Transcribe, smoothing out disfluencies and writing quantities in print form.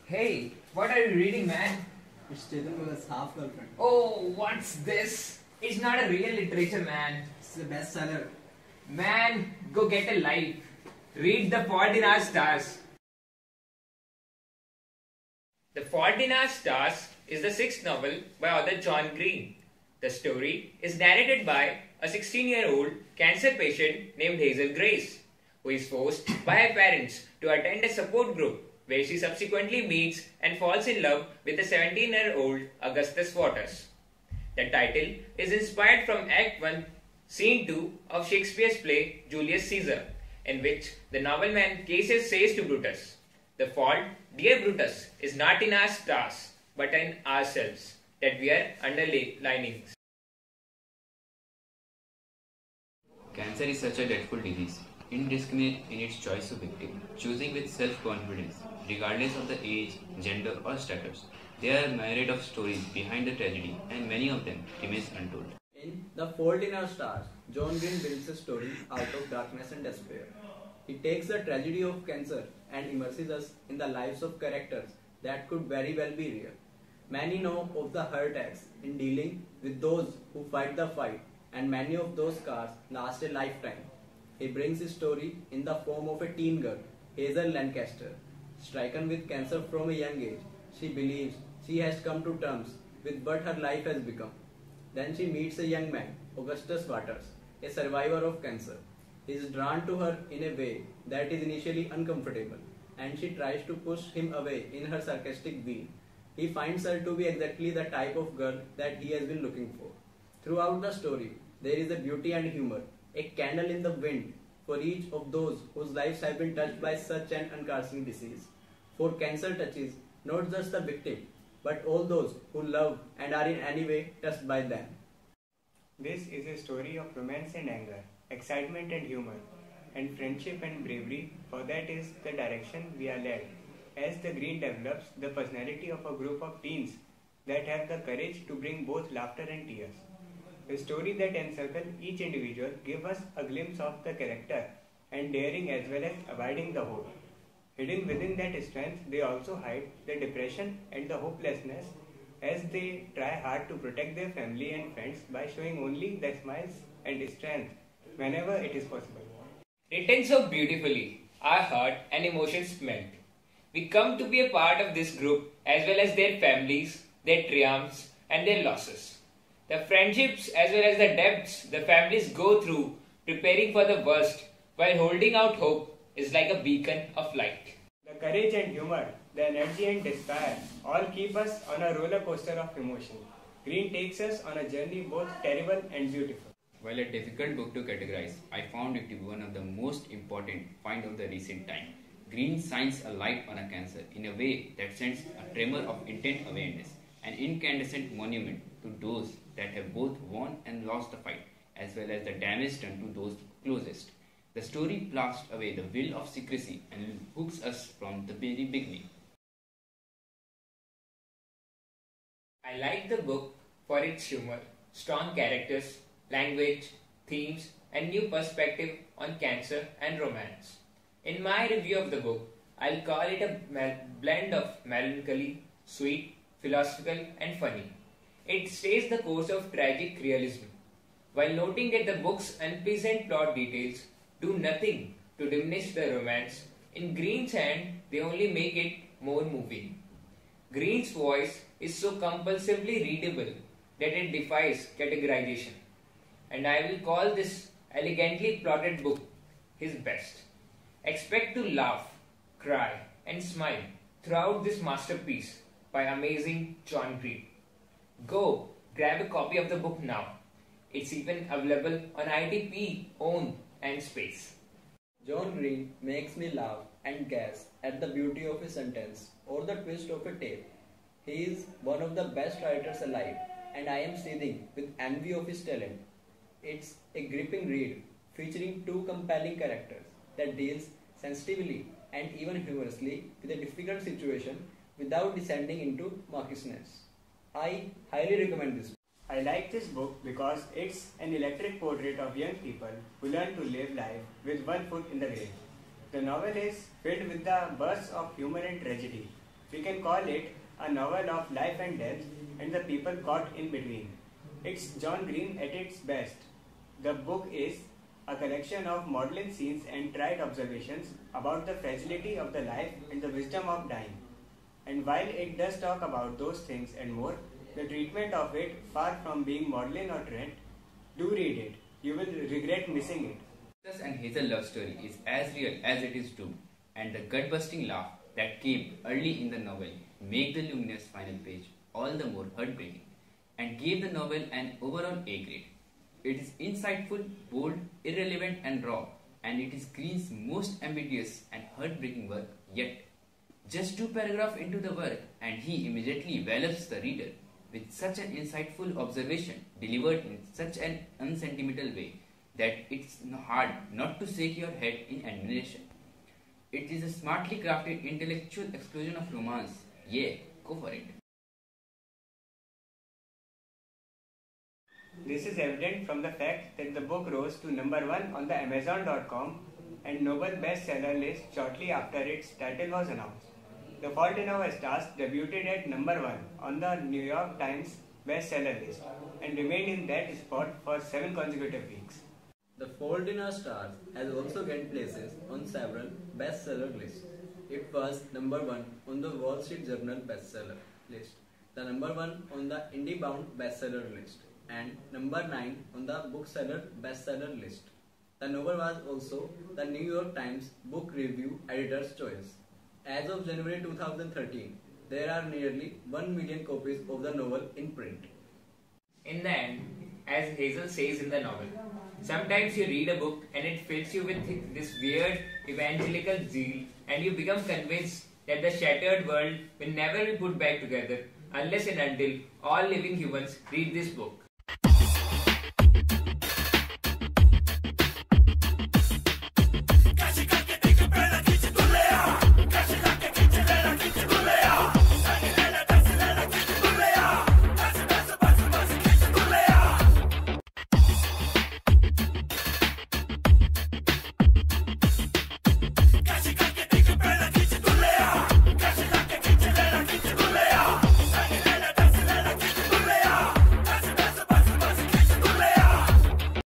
Hey, what are you reading, man? It's Chetan Bhagat's Half Girlfriend. Oh, what's this? It's not a real literature, man. It's a bestseller. Man, go get a life. Read The Fault in Our Stars. The Fault in Our Stars is the sixth novel by author John Green. The story is narrated by a 16-year-old cancer patient named Hazel Grace, who is forced by her parents to attend a support group where she subsequently meets and falls in love with the 17-year-old Augustus Waters. The title is inspired from Act 1, Scene 2 of Shakespeare's play Julius Caesar, in which the nobleman Cassius says to Brutus, "The fault, dear Brutus, is not in our stars, but in ourselves, that we are underlinings." Cancer is such a dreadful disease, indiscriminate in its choice of victim, choosing with self-confidence, regardless of the age, gender or status. There are myriad of stories behind the tragedy and many of them remain untold. In The Fault in Our Stars, John Green builds a story out of darkness and despair. He takes the tragedy of cancer and immerses us in the lives of characters that could very well be real. Many know of the heart attacks in dealing with those who fight the fight, and many of those scars last a lifetime. He brings his story in the form of a teen girl, Hazel Lancaster. Stricken with cancer from a young age, she believes she has come to terms with what her life has become. Then she meets a young man, Augustus Waters, a survivor of cancer. He is drawn to her in a way that is initially uncomfortable, and she tries to push him away in her sarcastic vein. He finds her to be exactly the type of girl that he has been looking for. Throughout the story, there is a beauty and humor, a candle in the wind for each of those whose lives have been touched by such an uncrossing disease. For cancer touches not just the victim, but all those who love and are in any way touched by them. This is a story of romance and anger, excitement and humor, and friendship and bravery, for that is the direction we are led, as the Green develops the personality of a group of teens that have the courage to bring both laughter and tears. The story that encircles each individual gives us a glimpse of the character and daring as well as abiding the hope. Hidden within that strength, they also hide the depression and the hopelessness as they try hard to protect their family and friends by showing only the smiles and strength whenever it is possible. Written so beautifully, our heart and emotions melt. We come to be a part of this group as well as their families, their triumphs and their losses. The friendships as well as the depths the families go through preparing for the worst while holding out hope is like a beacon of light. The courage and humor, the energy and despair all keep us on a roller coaster of emotion. Green takes us on a journey both terrible and beautiful. While a difficult book to categorize, I found it to be one of the most important find of the recent time. Green shines a light on a cancer in a way that sends a tremor of intent awareness, an incandescent monument to those that have both won and lost the fight, as well as the damage done to those closest. The story blasts away the veil of secrecy and hooks us from the very beginning. I like the book for its humor, strong characters, language, themes, and new perspective on cancer and romance. In my review of the book, I'll call it a blend of melancholy, sweet, philosophical, and funny. It stays the course of tragic realism, while noting that the book's unpleasant plot details do nothing to diminish the romance. In Green's hand, they only make it more moving. Green's voice is so compulsively readable that it defies categorization, and I will call this elegantly plotted book his best. Expect to laugh, cry, and smile throughout this masterpiece by amazing John Green. Go grab a copy of the book now. It's even available on IDP, OWN, and Space. John Green makes me laugh and gasp at the beauty of a sentence or the twist of a tale. He is one of the best writers alive, and I am seething with envy of his talent. It's a gripping read featuring two compelling characters that deals sensitively and even humorously with a difficult situation without descending into mawkishness. I highly recommend this. I like this book because it's an electric portrait of young people who learn to live life with one foot in the grave. The novel is filled with the bursts of humor and tragedy, We can call it a novel of life and death and the people caught in between. It's John Green at its best. The book is a collection of maudlin scenes and trite observations about the fragility of the life and the wisdom of dying. And while it does talk about those things and more, the treatment of it, far from being maudlin or trite, do read it. You will regret missing it. Princess and Hazel love story is as real as it is doomed, and the gut-busting laugh that came early in the novel make the luminous final page all the more heartbreaking, and gave the novel an overall A grade. It is insightful, bold, irrelevant, and raw, and it is Green's most ambitious and heartbreaking work yet. Just 2 paragraphs into the work, and he immediately envelops the reader with such an insightful observation delivered in such an unsentimental way that it's hard not to shake your head in admiration. It is a smartly crafted intellectual explosion of romance. Yeah, go for it. This is evident from the fact that the book rose to number 1 on the Amazon.com and Nobel bestseller list shortly after its title was announced. The Fault in Our Stars debuted at number 1 on the New York Times bestseller list and remained in that spot for 7 consecutive weeks. The Fault in Our Stars has also gained places on several bestseller lists. It was number 1 on the Wall Street Journal bestseller list, the number 1 on the IndieBound bestseller list, and number 9 on the bookseller bestseller list. The novel was also the New York Times Book Review Editor's Choice. As of January 2013, there are nearly 1 million copies of the novel in print. In the end, as Hazel says in the novel, sometimes you read a book and it fills you with this weird evangelical zeal, and you become convinced that the shattered world will never be put back together unless and until all living humans read this book.